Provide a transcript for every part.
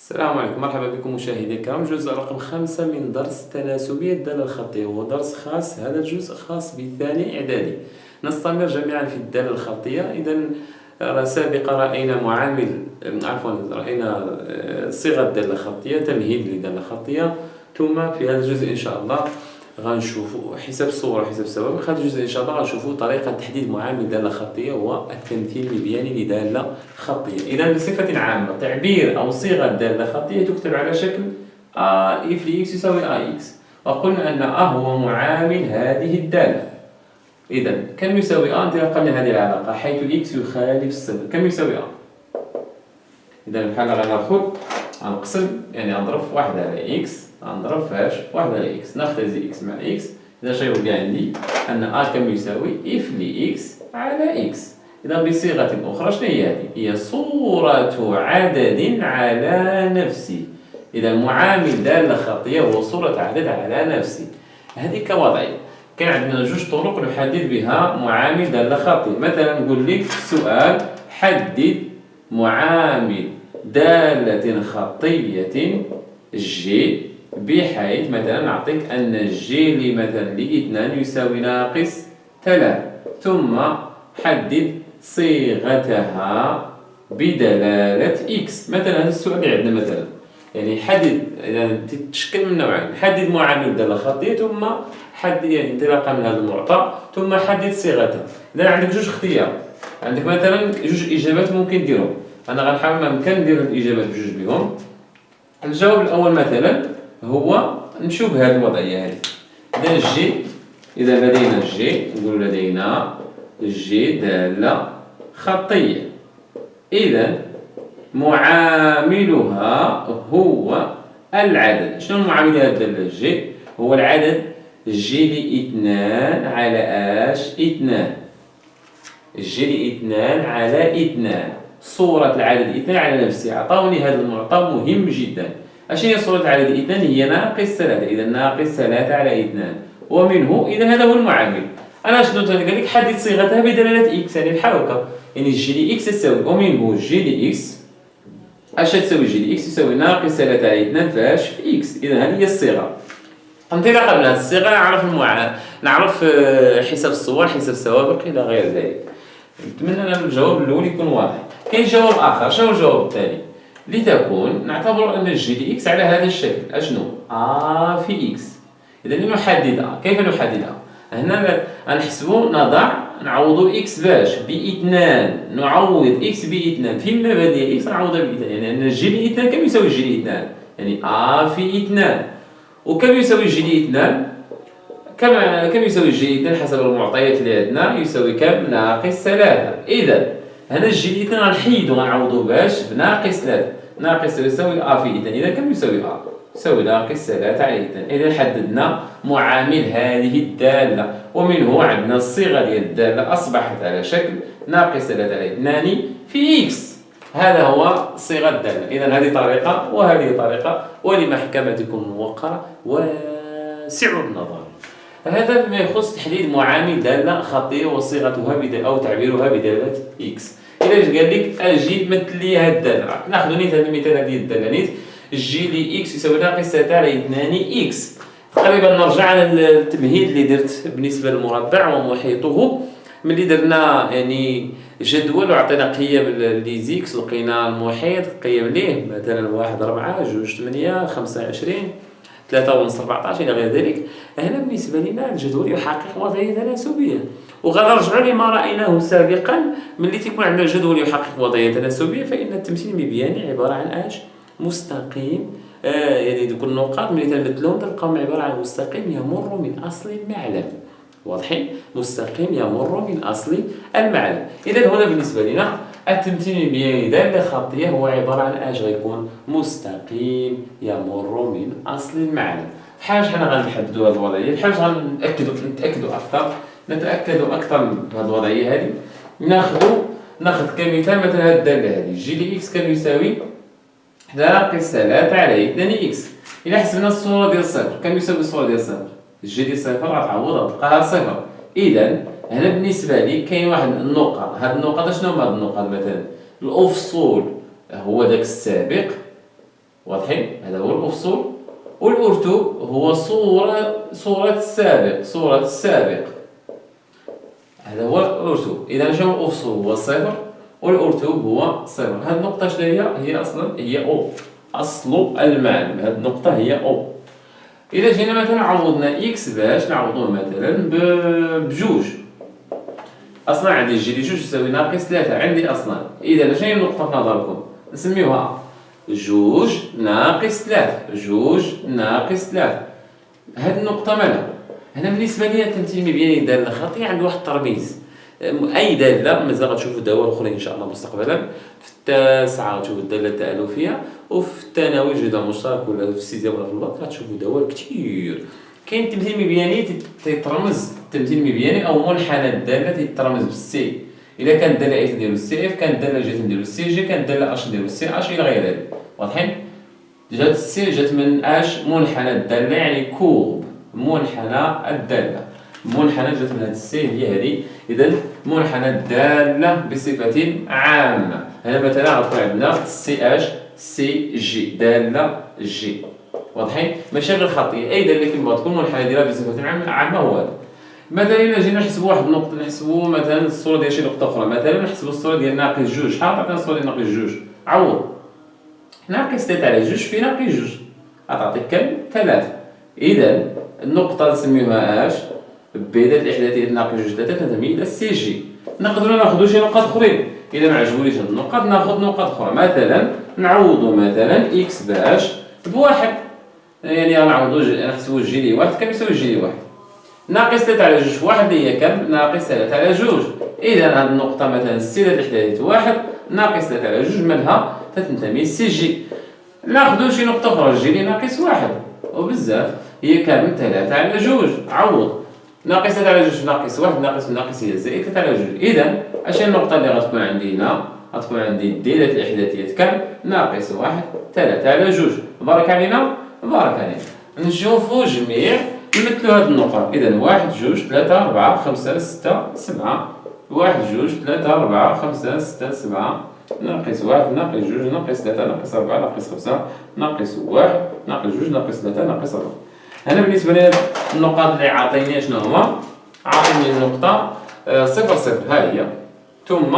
السلام عليكم، مرحبا بكم مشاهدي الكرام. الجزء رقم 5 من درس تناسبية الدالة الخطية، وهو درس خاص. هذا الجزء خاص بالثاني إعدادي. نستمر جميعا في الدالة الخطية. إذا سابقا رأينا صيغة الدالة الخطية، تمهيد للدالة الخطية، ثم في هذا الجزء إن شاء الله غنشوفوا حساب الصور وحساب السوابق. في هذا الجزء إن شاء الله غنشوفوا طريقة تحديد معامل دالة خطية والتمثيل المبياني لدالة خطية. إذا بصفة عامة، تعبير أو صيغة دالة خطية تكتب على شكل if لx يساوي ax، وقلنا أن هو معامل هذه الدالة. إذا كم يساوي انطلاقا من هذه العلاقة حيث x يخالف الصفر؟ كم يساوي إذا بحال غناخد غنقسم، يعني غنضرب في 1 على x، غنضرب فاش في 1 على x، نختزي x مع x. إذا شيولي عندي أن كم يساوي if لx على x. إذا بصيغة أخرى شنو هي هذه؟ هي صورة عدد على نفسه. إذا معامل دالة خطية هو صورة عدد على نفسه. هذه كوضعية. كان عندنا جوج طرق نحدد بها معامل دالة خطية. مثلا نقول لك سؤال: حدد معامل دالة خطية جي، بحيث مثلا نعطيك أن جي مثلا ل2 يساوي ناقص 3، ثم حدد صيغتها بدلالة إكس. مثلا هذا السؤال اللي عندنا مثلا، يعني حدد، يعني تتشكل من نوعين: حدد معامل دالة خطية، ثم حدد يعني انطلاقا من هذا المعطى، ثم حدد صيغتها. إذا عندك جوج اختيار، عندك مثلا جوج إجابات ممكن ديرهم. أنا غنحاول ما أمكن ندير الإجابات بجوج بهم. الجواب الأول مثلا هو نمشيو بهذه الوضعية هذه. إذا الجي، إذا لدينا الجي، نقول لدينا الجي دالة خطية، إذا معاملها هو العدد. شنو معامل هذه الدالة الجي؟ هو العدد جي ل2 على اش 2. الجي ل2 على 2، صورة العدد 2 على نفسه. عطاوني هذا المعطى مهم جدا. اش هي صورة العدد 2؟ هي ناقص 3. إذا ناقص 3 على 2، ومنه إذا هذا هو المعامل. أنا شنو قال لك؟ حدد صيغتها بدلالة إكس، يعني بحال هكا، يعني جي ل إكس تساوي، ومنه جي ل إكس. اش تساوي جي ل إكس؟ تساوي ناقص 3 على 2 فاش في إكس. إذا هذه هي الصيغة. انطلاقا من هذه الصيغة نعرف حساب الصور، حساب السوابق، إلى غير ذلك. نتمنى أن الجواب الأول يكون واضح. كاين جواب آخر. شنو الجواب الثاني؟ لتكون نعتبر أن جي ل إكس على هذا الشكل. أشنو؟ في إكس. إذا لنحدد كيف نحددها؟ هنا غنحسبوا نعوضوا إكس باش ب2، نعوض إكس ب2 في مبادئ إكس، نعوضها ب2، يعني أن جي ل2 كم يساوي جي ل2؟ يعني في 2. وكم يساوي جي ل2؟ كم يساوي جي ل2 حسب المعطيات اللي عندنا؟ يساوي كم؟ ناقص 3. إذا هنا الجي ل2 غنحيدو، غنعوضو باش بناقص 3. ناقص 3 يساوي في 2. إذا كم يساوي يساوي ناقص 3 على 2. إذا حددنا معامل هذه الدالة، ومنه عندنا الصيغة ديال الدالة أصبحت على شكل ناقص 3 على 2 في إكس. هذا هو صيغة الدالة. إذا هذه طريقة وهذه طريقة، ولمحكمتكم الموقرة واسع النظر. هذا ما يخص تحديد معامل دالة خطية وصيغتها أو تعبيرها بدالة إكس. إذا قال لك أجي مثل لي هذه الدالة، ناخذ نيت هذا المثال هذه الدالة نيت جي ل إكس يساوي ناقص 3 على 2 إكس. تقريبا نرجع على التمهيد اللي درت بالنسبة للمربع ومحيطه. ملي درنا يعني جدول وعطينا قيم لزيكس، لقينا المحيط قيم ليه مثلا 1 4 2 8 25 3 ونص 14 إلى غير ذلك. هنا بالنسبة لنا الجدول يحقق وضعية تناسبية، وغنرجعوا لما رأيناه سابقا. ملي تيكون عندنا جدول يحقق وضعية تناسبية، فإن التمثيل المبياني عبارة عن اش؟ مستقيم. يعني دوك النقاط ملي تنمثلهم تلقاهم عبارة عن مستقيم يمر من أصل المعلم. واضحين؟ مستقيم يمر من أصل المعلم. إذا هنا بالنسبة لنا التمثيل المبياني دالة خطية هو عبارة عن اش؟ غيكون مستقيم يمر من أصل المعلم. بحال حنا غنحددوا هذه الوضعية، بحال نتأكدوا أكثر بهذه الوضعية هذه. ناخذ كمثال مثلا هذه الدالة هذه جي ل إكس كم يساوي ناقص 3 على 2 إكس. إلا حسبنا الصورة ديال صفر، كم يساوي الصورة ديال صفر؟ الجي ديال صفر غتعوضها تلقاها صفر. إذا هنا بالنسبة لي كاين واحد النقطة. هاد النقطة شنو هما هاد النقط؟ مثلا الأفصول هو داك السابق، واضحين؟ هذا هو الأفصول. والأرتو هو صورة السابق. هذا هو الأرتو. إذا شنو الأفصول؟ هو صفر، والأرتو هو صفر. هذه النقطة شنو هي أصلا؟ هي أو، أصل المعلم. هذه النقطة هي أو. إذا جينا مثلا عوضنا إكس باش نعوضوه مثلا بجوج، أصلا عندي جي دي جوج يساوي ناقص 3 عندي أصلا. إذا شنو هي النقطة في نظركم؟ نسميوها جوج ناقص 3. جوج ناقص 3. هذه النقطة مالها؟ هنا بالنسبة لي التمثيل المبياني دالة خطية عند واحد الترميز. أي دالة مازال غتشوفوا دواء أخرين إن شاء الله مستقبلا. في التاسعة غتشوفوا الدالة التألفية، وفي الثانوي جدا مشترك ولا في السيزيام ولا في الباك غتشوفوا دواء كتير. كاين التمثيل المبياني تيترمز التمثيل المبياني أو منحنى الدالة تيترمز بالسي. إذا كانت الدالة إف نديرو السي إف، كانت الدالة جات نديرو السي جي، كانت الدالة أش نديرو السي أش إلى غير ذلك. واضحين؟ جات السي جات من أش منحنى الدالة، يعني كورب منحنى الدالة. منحنى جات من هاد السي هي هذه. إذا منحنى الدالة بصفة عامة. هنا مثلا غتكون عندنا سي اش سي جي، دالة جي. واضحين؟ ماشي غير خطية، أي دالة كيما تكون منحنى ديالها بصفة عامة هو هذا. مثلا إلا جينا نحسبوا واحد النقطة، نحسبوا مثلا الصورة ديال شي نقطة أخرى، مثلا نحسبوا الصورة ديال ناقص جوج. شحال عطاتنا الصورة ديال ناقص جوج؟ عوض ناقص 3 على جوج في ناقص جوج غتعطيك كام؟ 3. إذا النقطة نسميوها اش بداية الإحداثية ناقص جوج 3 تنتمي إلى السي جي. نقدروا ناخذوا شي نقاط أخرين، إلا ما عجبونيش هاد النقط ناخذ نقاط أخرى. مثلا نعوضوا مثلا إكس باش بواحد، يعني غنعوضوا نحسبوا جي لي واحد كم يساوي جي لي واحد. ناقص 3 على جوج في واحد اللي هي كم؟ ناقص 3 على جوج. إذا هاد النقطة مثلا السي ديال الإحداثية واحد ناقص 3 على جوج منها تنتمي للسي جي. ناخذوا شي نقطة أخرى جي لي ناقص واحد وبزاف هي كام؟ 3 على جوج. عوض ناقص 3 على جوج ناقص واحد ناقص هي زائد 3 على جوج. إذا اش هي النقطة اللي غتكون عندي هنا؟ غتكون عندي ديالة الإحداثية كام؟ ناقص واحد 3 على جوج. بارك علينا بارك علينا. نشوفوا جميع نمثلوا هاد النقط. إذا واحد جوج 3 4 5 6 7. واحد جوج 3 4 5 6 7 ناقص واحد ناقص جوج ناقص 3 ناقص 4 ناقص 5 ناقص واحد ناقص جوج ناقص 3 ناقص 4. هنا بالنسبة لي النقاط اللي عاطيني شنو هما؟ عاطيني النقطة 0 0 ها هي، ثم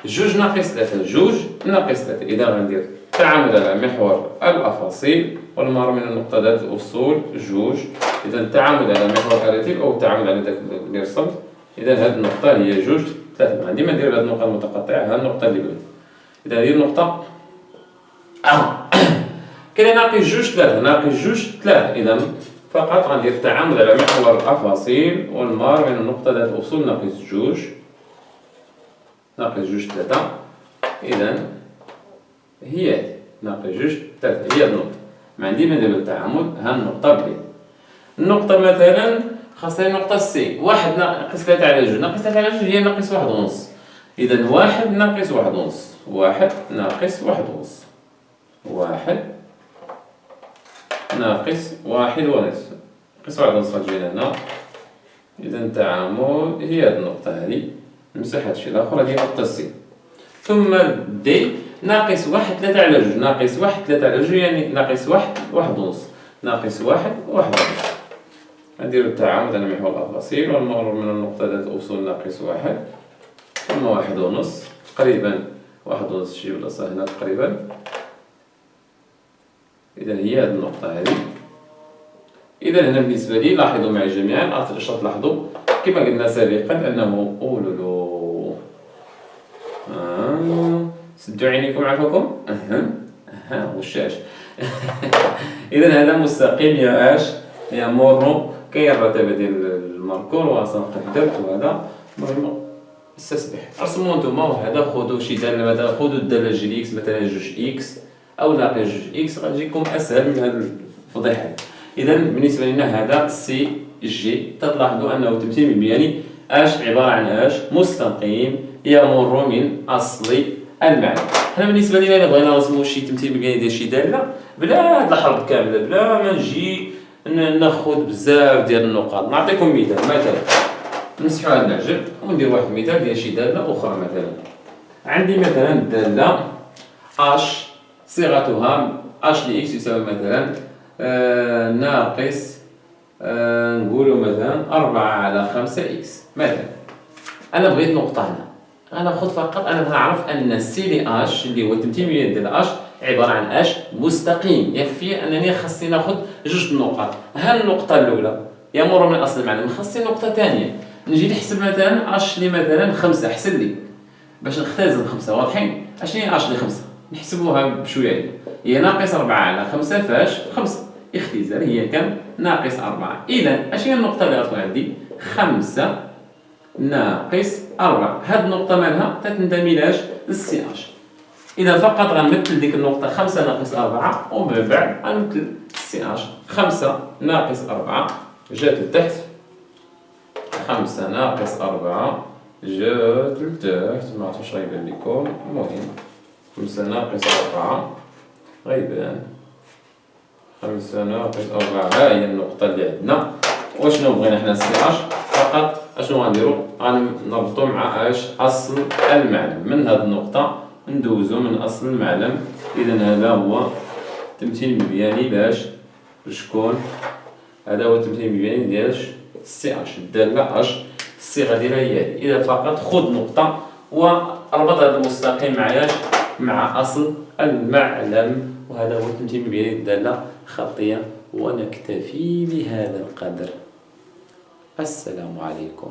جوج ناقص 3 جوج ناقص 3. إذا غندير تعامل على محور الأفاصيل والمر من النقطة ذات الأفصول جوج. إذا التعامل على محور الرتيب أو التعامل على ذاك اللي رسمت. إذا هذه النقطة هي جوج 3. ديما ندير هذه النقطة المتقطعة، ها النقطة اللي بغيت. إذا هذه النقطة كاين ناقص جوج 3 ناقص جوج 3. إذا فقط غندير التعامل على محور الأفاصيل والمار من النقطة ذات الأفصول ناقص جوج 3. إذا هي هذه ناقص جوج 3 هي النقطة. ما عندي ما ندير التعامل، ها النقطة بلي. النقطة مثلا خاصها نقطة سي، واحد ناقص 3 على جوج ناقص 3 على جوج هي ناقص واحد ونص. إذا واحد ناقص واحد ونص، واحد ناقص واحد ونص، واحد ناقص واحد ونصف، ناقص واحد ونص غتجينا هنا. إذا التعامل هي هاد النقطة هادي، نمسح هادشي الآخر هادي نقطة سي. ثم دي ناقص واحد 3 على جوج، ناقص واحد 3 على جوج يعني ناقص واحد ونص، ناقص واحد ونص. نديرو التعامل على محور الأفاصيل والمرور من النقطة ذات الأفصول ناقص واحد ثم واحد ونص، تقريبا واحد ونص شي بلاصة هنا تقريبا. إذا هي هاد النقطة هادي. إذا هنا بالنسبة لي لاحظوا معي جميعا، تلاحظوا كما قلنا سابقا أنه أولولو سدوا عينيكم عفاكم وشاش. إذا هذا مستقيم يا اش يا مورو. كاين الرتبة ديال الماركور وأصلا قد درت وهذا. المهم استسبح رسموا نتوما وهذا خذوا شي دالة، مثلا خذوا الدالة جي دي إكس مثلا جوج إكس أو ناقص جوج إكس غتجيكم أسهل من هاد الفضيحة. إذا بالنسبة لنا هذا سي جي. تلاحظوا أنه التمثيل المبياني اش عبارة عن اش مستقيم يمر من أصل المعنى. حنا بالنسبة لنا إلا بغينا نرسمو شي تمثيل مبياني ديال شي دالة بلا هاد الحرب كاملة، بلا ما نجي ناخذ بزاف ديال النقاط. نعطيكم مثلا نمسحوا هاد العجب وندير واحد المثال ديال شي دالة أخرى. مثلا عندي مثلا دالة اش صيغتها اش لإكس يساوي مثلا ناقص نقولو مثلا 4/5 إكس مثلا. أنا بغيت نقطة هنا، غناخد فقط أنا غنعرف أن سي لي اش اللي هو التمثيل ديال اش عبارة عن اش مستقيم، يكفي أنني خاصني ناخد جوج النقط. ها النقطة الأولى يمر من أصل المعلم، خاصني نقطة ثانية نجي نحسب مثلا اش لي مثلا 5. حسب لي باش نختزل 5 واضحين. اشني هي اش لي 5؟ نحسبوها بشوية، هي ناقص 4/5 فاش 5 اختزال هي كم؟ ناقص 4. إذا أش هي النقطة اللي غتكون عندي؟ 5 ناقص 4. هاد النقطة مالها؟ تتنتمي لاش؟ للسي اش. إذا فقط غنمثل ديك النقطة 5 ناقص 4 ومن بعد غنمثل السي اش. 5 ناقص 4 جات لتحت، 5 ناقص 4 جات لتحت، معرفتش غيبان ليكم، المهم 5 ناقص 4 غيبان، 5 ناقص 4 ها هي النقطة اللي عندنا. وشنو بغينا حنا سي اش؟ فقط اشنو غنديرو؟ غنربطو مع اش؟ أصل المعلم. من هاد النقطة ندوزو من أصل المعلم. إذا هذا هو التمثيل المبياني لاش؟ لشكون؟ هذا هو التمثيل المبياني ديال سي اش، الدالة اش الصيغة ديالها هي هادي. إذا فقط خذ نقطة وربط هذا المستقيم مع اش؟ مع أصل المعلم. وهذا هو التمثيل المبياني للدالة خطية. ونكتفي بهذا القدر. السلام عليكم.